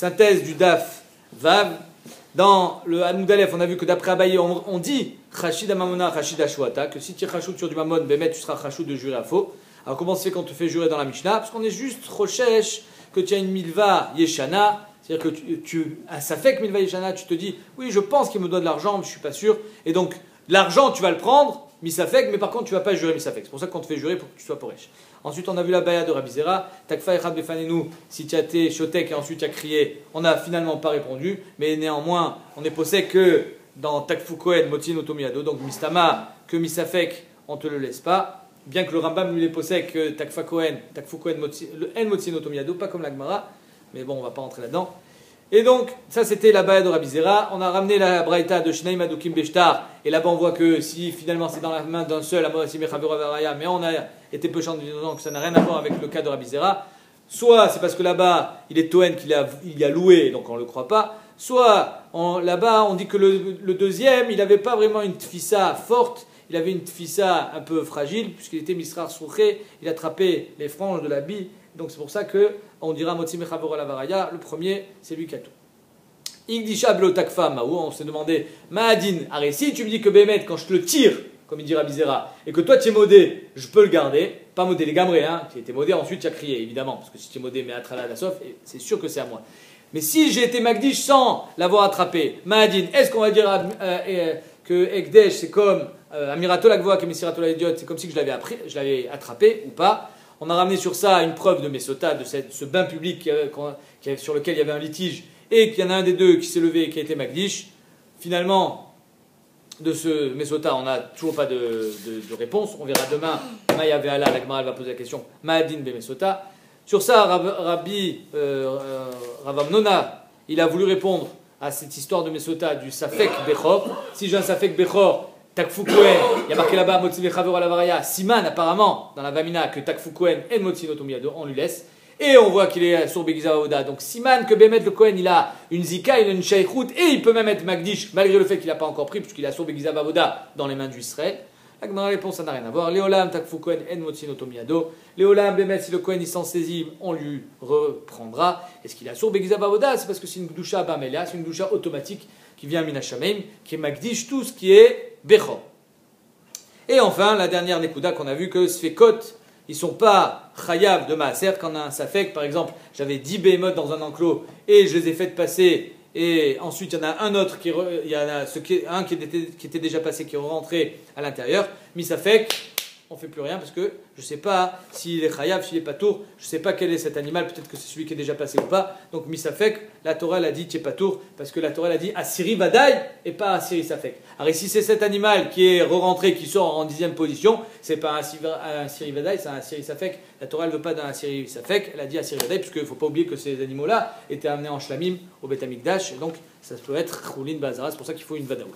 synthèse du Daf Vav. Dans le Hamoud Aleph, on a vu que d'après Abaye, on dit Chachid Amamona, Chachid Ashwata, que si tu es Chachoud sur du Mamon, Bémet, tu seras Chachoud de jurer à faux. Alors comment c'est quand on te fait jurer dans la Mishnah? Parce qu'on est juste Rochesh, que tu as une Milva Yeshana, c'est-à-dire que tu as Safek Milva Yeshana, tu te dis oui, je pense qu'il me doit de l'argent, mais je ne suis pas sûr. Et donc, l'argent, tu vas le prendre, Misafek, mais par contre, tu ne vas pas jurer Misafek. C'est pour ça qu'on te fait jurer pour que tu sois Poresh. Ensuite, on a vu la baya de Rabbi Zera, Takfa Echad Befanenu, si tu as été Shotek et ensuite tu as crié, on n'a finalement pas répondu, mais néanmoins, on est posé que dans Takfu Kohen, Motin Otomiado, donc Mistama, que Misafek, on ne te le laisse pas, bien que le Rambam lui les posé que Takfu Kohen, le En Motin Otomiado, pas comme la Gemara, mais bon, on ne va pas rentrer là-dedans. Et donc, ça c'était la baya de Rabbi Zera. On a ramené la braïta de Shnaim Adukim Beshtar. Et là-bas, on voit que si finalement c'est dans la main d'un seul, mais on a été peu disant que ça n'a rien à voir avec le cas de Rabbi Zera. Soit c'est parce que là-bas, il est Toen qu'il a loué, donc on ne le croit pas. Soit là-bas, on dit que le deuxième, il n'avait pas vraiment une tfissa forte. Il avait une tfissa un peu fragile, puisqu'il était Misrar Souché. Il attrapait les franges de la bille. Donc c'est pour ça qu'on dira Motzi Mechavor la Varaya, le premier, c'est lui qui a tout. Igdisha Blo Takfa Maou, on s'est demandé, Mahadin, si tu me dis que Bémet, quand je te le tire, comme il dit Rabbi Zera, et que toi tu es modé, je peux le garder, pas modé les gamrés, hein, tu étais modé, ensuite tu as crié, évidemment, parce que si tu es modé, mais Atrala Dassof, c'est sûr que c'est à moi. Mais si j'ai été Magdish sans l'avoir attrapé, Mahadin, est-ce qu'on va dire que Ekdesh, c'est comme Amirato Lagvoa, que Messirato Laidiot, c'est comme si je l'avais attrapé ou pas? On a ramené sur ça une preuve de Mesota, de ce bain public sur lequel il y avait un litige, et qu'il y en a un des deux qui s'est levé et qui a été Magdish. Finalement, de ce Mesota, on n'a toujours pas de réponse. On verra demain, Maya Veala, la Gemara va poser la question, Mahadin be Mesota. Sur ça, Rabbi Ravamnona, il a voulu répondre à cette histoire de Mesota du Safek Bechor. Si j'ai un Safek Bechor, Takfu Kohen, il y a marqué là-bas Motzi Mechavor la Varaya, Siman apparemment dans la Vamina que Takfu Kohen et Motzi Notomiyado, on lui laisse. Et on voit qu'il est sur Begiza Avoda. Donc Siman que Bémet le Kohen, il a une Zika, il a une Shaykhut et il peut même être Magdish malgré le fait qu'il n'a pas encore pris puisqu'il a sur Begiza Avoda dans les mains du Israël. La réponse, ça n'a rien à voir. Léolam Takfu Kohen et Motzi Notomiyado. Léolam Bémet, si le Kohen il s'en saisit, on lui reprendra. Est-ce qu'il a sur Begiza Avoda? C'est parce que c'est une Gdusha Bamelia, c'est une Gdusha automatique qui vient Minashameim, qui est Magdish, tout ce qui est Bechor. Et enfin, la dernière Nekuda qu'on a vu que Sfekot, ils ne sont pas Chayav de Maaser. Quand on a un Safek, par exemple, j'avais 10 behemoths dans un enclos et je les ai fait passer, et ensuite il y en a un autre, il y en a un qui était déjà passé, qui est rentré à l'intérieur, mi Safek, on ne fait plus rien parce que je ne sais pas s'il est Chayav, s'il est Patour, je ne sais pas quel est cet animal, peut-être que c'est celui qui est déjà passé ou pas. Donc Misafek, la Torah l'a dit Tchepatour, parce que la Torah l'a dit Asiri Vadaï et pas Asiri Safek. Alors ici c'est cet animal qui est re-rentré, qui sort en 10e position, c'est pas un Asiri Vadaï, c'est un Asiri Safek. La Torah ne veut pas d'un Asiri Safek, elle a dit Asiri Vadaï, puisqu'il ne faut pas oublier que ces animaux-là étaient amenés en Shlamim au Beth Amikdash, et donc ça peut être Choulin Bazara, c'est pour ça qu'il faut une Vadaout.